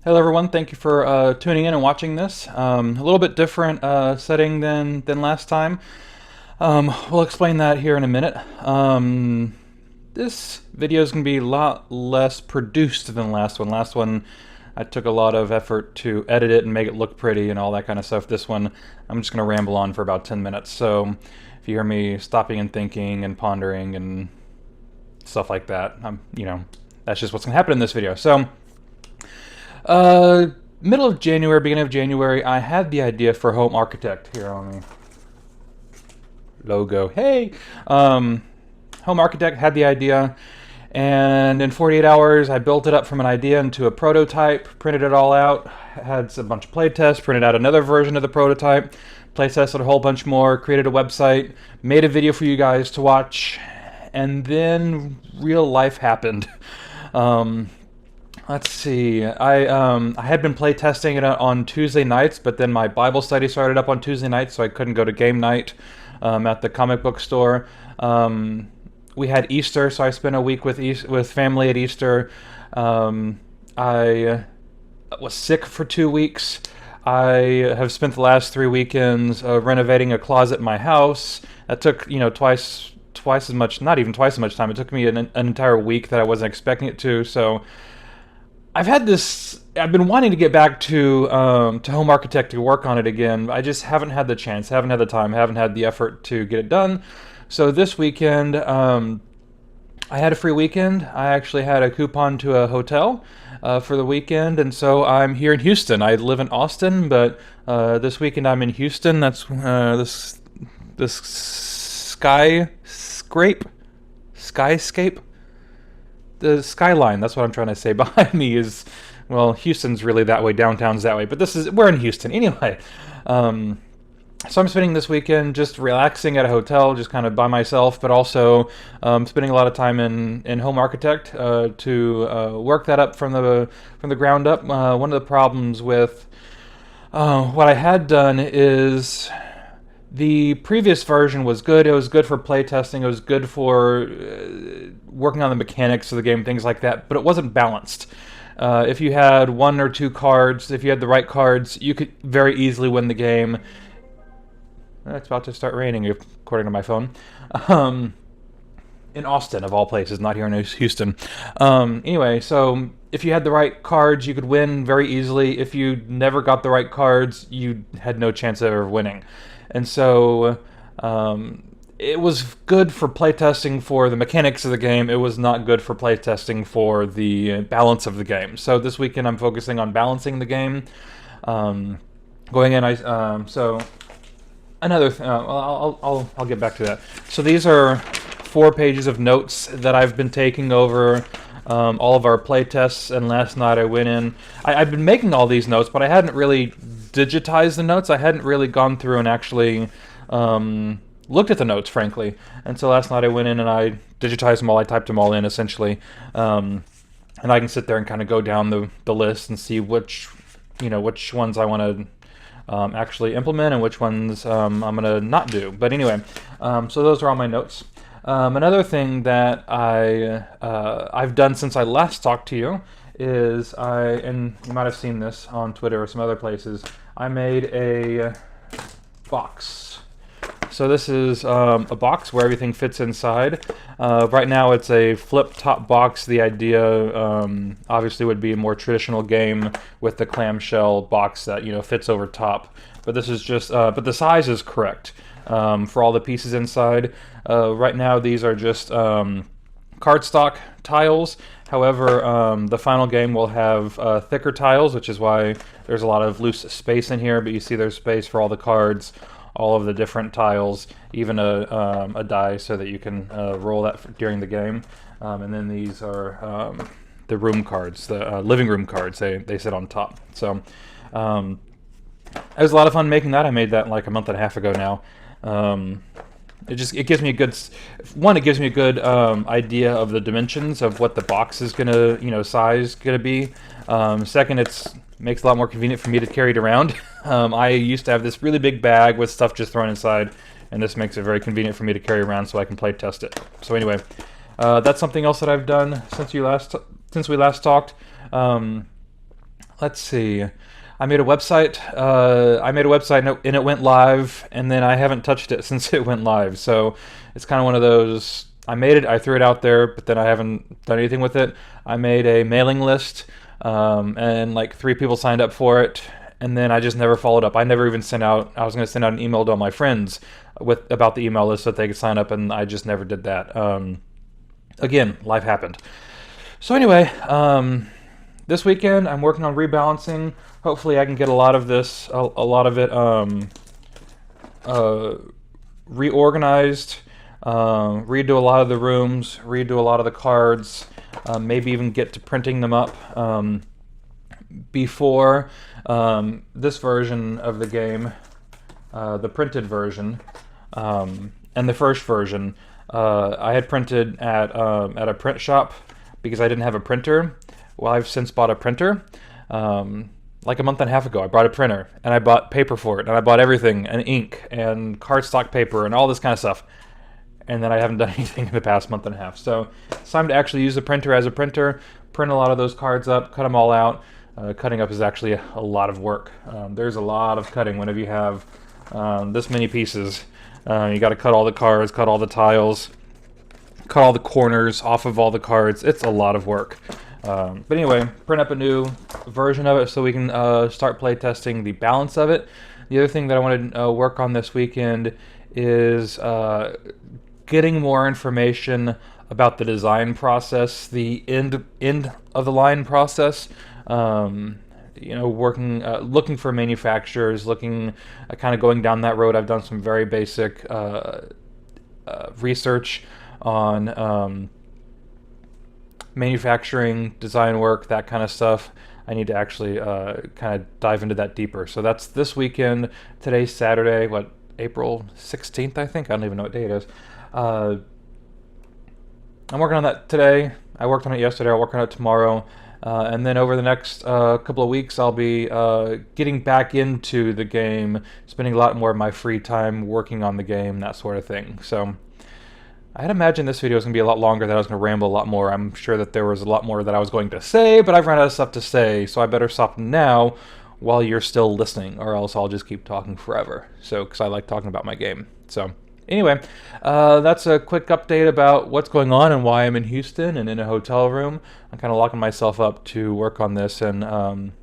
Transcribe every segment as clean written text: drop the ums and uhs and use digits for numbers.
Hello everyone, thank you for tuning in and watching this. A little bit different setting than last time. We'll explain that here in a minute. This video is going to be a lot less produced than the last one. Last one, I took a lot of effort to edit it and make it look pretty and all that kind of stuff. This one, I'm just going to ramble on for about 10 minutes. So if you hear me stopping and thinking and pondering and stuff like that, that's just what's going to happen in this video. So, middle of January, beginning of January, I had the idea for Home Architect. Here on the logo. Hey! Home Architect had the idea, and in 48 hours, I built it up from an idea into a prototype, printed it all out, had a bunch of playtests, printed out another version of the prototype, playtested a whole bunch more, created a website, made a video for you guys to watch, and then real life happened. Let's see. I had been playtesting it on Tuesday nights, but then my Bible study started up on Tuesday nights, so I couldn't go to game night at the comic book store. We had Easter, so I spent a week with family at Easter. I was sick for 2 weeks. I have spent the last 3 weekends renovating a closet in my house. That took twice as much, not even twice as much time. It took me an entire week that I wasn't expecting it to. So I've been wanting to get back to Home Architect to work on it again. I just haven't had the chance, haven't had the time, haven't had the effort to get it done. So this weekend, I had a free weekend. I actually had a coupon to a hotel for the weekend, and so I'm here in Houston. I live in Austin, but this weekend I'm in Houston. That's this skyscape. The skyline, that's what I'm trying to say, behind me is, well, Houston's really that way, downtown's that way, but we're in Houston. Anyway, so I'm spending this weekend just relaxing at a hotel, just kind of by myself, but also spending a lot of time in Home Architect to work that up from the ground up. One of the problems with what I had done is the previous version was good. It was good for playtesting. It was good for working on the mechanics of the game, things like that. But it wasn't balanced. If you had one or two cards, if you had the right cards, you could very easily win the game. It's about to start raining, according to my phone. In Austin, of all places, not here in Houston. Anyway, so if you had the right cards, you could win very easily. If you never got the right cards, you had no chance of ever winning. And so it was good for playtesting for the mechanics of the game. It was not good for playtesting for the balance of the game. So this weekend I'm focusing on balancing the game. Going in, so another. I'll get back to that. So these are 4 pages of notes that I've been taking over all of our playtests. And last night I went in. I've been making all these notes, but I hadn't really digitized the notes. I hadn't really gone through and actually looked at the notes, frankly. And so last night I went in and I digitized them all. I typed them all in, essentially. And I can sit there and kind of go down the list and see which ones I want to actually implement and which ones I'm going to not do. But anyway, so those are all my notes. Another thing that I've done since I last talked to you is and you might have seen this on Twitter or some other places, I made a box. So this is a box where everything fits inside. Right now it's a flip top box. The idea obviously would be a more traditional game with the clamshell box that fits over top. But this is just, but the size is correct for all the pieces inside. Right now these are just cardstock tiles. However, the final game will have thicker tiles, which is why there's a lot of loose space in here, but you see there's space for all the cards, all of the different tiles, even a die so that you can roll that during the game. And then these are the room cards, the living room cards. They sit on top. So it was a lot of fun making that. I made that like a month and a half ago now. It gives me a good idea of the dimensions of what the box is gonna size gonna be. Second, makes it a lot more convenient for me to carry it around. I used to have this really big bag with stuff just thrown inside, and this makes it very convenient for me to carry around so I can play test it. So anyway, that's something else that I've done since we last talked. Let's see. I made a website. I made a website and it went live, and then I haven't touched it since it went live. So it's kind of one of those. I made it, I threw it out there, but then I haven't done anything with it. I made a mailing list, and like 3 people signed up for it, and then I just never followed up. I never even sent out. I was going to send out an email to all my friends with about the email list so that they could sign up, and I just never did that. Again, life happened. So anyway, this weekend I'm working on rebalancing. Hopefully, I can get a lot of this, a lot of it reorganized, redo a lot of the rooms, redo a lot of the cards, maybe even get to printing them up before this version of the game, the printed version, and the first version. I had printed at a print shop because I didn't have a printer. Well, I've since bought a printer. Like a month and a half ago, I bought a printer and I bought paper for it, and I bought everything, and ink and cardstock paper and all this kind of stuff. And then I haven't done anything in the past month and a half. So it's time to actually use the printer as a printer, print a lot of those cards up, cut them all out. Cutting up is actually a lot of work. There's a lot of cutting whenever you have this many pieces. You got to cut all the cards, cut all the tiles, cut all the corners off of all the cards. It's a lot of work. But anyway, print up a new version of it so we can start play testing the balance of it. The other thing that I want to work on this weekend is getting more information about the design process, the end of the line process. Working, looking for manufacturers, looking, kind of going down that road. I've done some very basic research on manufacturing, design work, that kind of stuff. I need to actually kind of dive into that deeper. So that's this weekend. Today's Saturday, April 16th, I think. I don't even know what day it is. I'm working on that today. I worked on it yesterday. I'll work on it tomorrow. And then over the next couple of weeks, I'll be getting back into the game, spending a lot more of my free time working on the game, that sort of thing. So I had imagined this video was going to be a lot longer, that I was going to ramble a lot more. I'm sure that there was a lot more that I was going to say, but I've run out of stuff to say, so I better stop now while you're still listening, or else I'll just keep talking forever. So, because I like talking about my game. So anyway, that's a quick update about what's going on and why I'm in Houston and in a hotel room. I'm kind of locking myself up to work on this and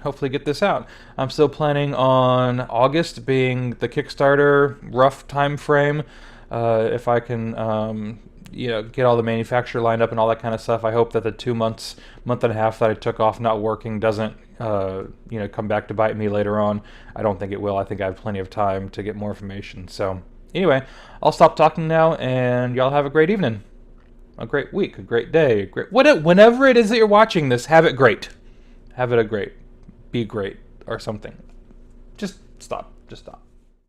hopefully get this out. I'm still planning on August being the Kickstarter rough time frame. If I can, get all the manufacturer lined up and all that kind of stuff. I hope that the 2 months, month and a half that I took off not working doesn't, come back to bite me later on. I don't think it will. I think I have plenty of time to get more information. So anyway, I'll stop talking now, and y'all have a great evening, a great week, a great day, whenever it is that you're watching this, have it great. Have it a great, be great, or something. Just stop.